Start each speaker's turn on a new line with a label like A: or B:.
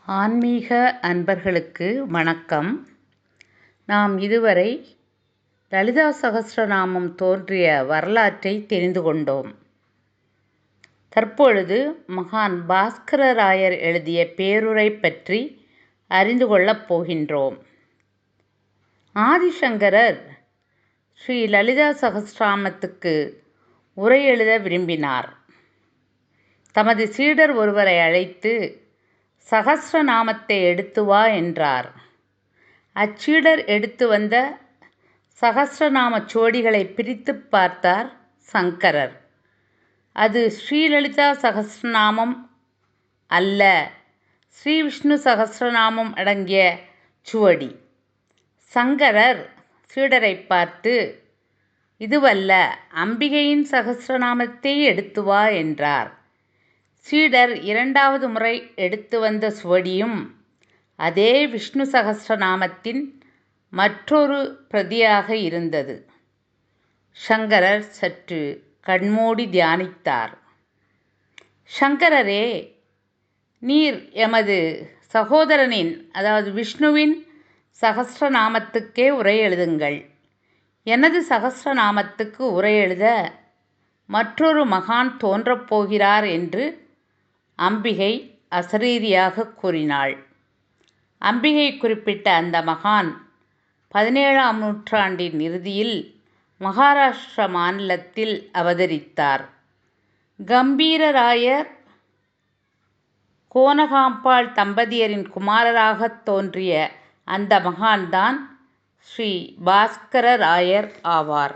A: ஆன்மீக அன்பர்களுக்கு வணக்கம். நாம் இதுவரை லலிதா சகஸ்ரநாமம் தோன்றிய வரலாற்றை தெரிந்து கொண்டோம். தற்பொழுது மகான் பாஸ்கரராயர் எழுதிய பேருரை பற்றி அறிந்து கொள்ளப் போகின்றோம். ஆதிசங்கரர் ஸ்ரீ லலிதா சகஸ்ரநாமத்துக்கு உரை எழுத விரும்பினார். தமது சீடர் ஒருவரை அழைத்து சகஸ்ரநாமத்தை எடுத்து வா என்றார். அச்சீடர் எடுத்து வந்த சகஸ்ரநாம சோடிகளை பிரித்து பார்த்தார் சங்கரர். அது ஸ்ரீலலிதா சகஸ்ரநாமம் அல்ல, ஸ்ரீ விஷ்ணு சகஸ்ரநாமம் அடங்கிய சுவடி. சங்கரர் சீடரை பார்த்து, இதுவல்ல, அம்பிகையின் சகஸ்ரநாமத்தை எடுத்து வா என்றார். சீடர் இரண்டாவது முறை எடுத்து வந்த சுவடியும் அதே விஷ்ணு சகஸ்ரநாமத்தின் மற்றொரு பிரதியாக இருந்தது. சங்கரர் சற்று கண்மூடி தியானித்தார். சங்கரரே, நீர் எமது சகோதரனின், அதாவது விஷ்ணுவின் சகஸ்ரநாமத்துக்கே உரை எழுதுங்கள். எனது சகஸ்ரநாமத்துக்கு உரை எழுத மற்றொரு மகான் தோன்றப் போகிறார் என்று அம்பிகை அசரீரியாக கூறினாள். அம்பிகை குறிப்பிட்ட அந்த மகான் 17ஆம் நூற்றாண்டின் இறுதியில் மகாராஷ்டிர மாநிலத்தில் அவதரித்தார். கம்பீரராயர் கோனகாம்பாள் தம்பதியரின் குமாரராகத் தோன்றிய அந்த மகான்தான் ஸ்ரீ பாஸ்கரராயர் ஆவார்.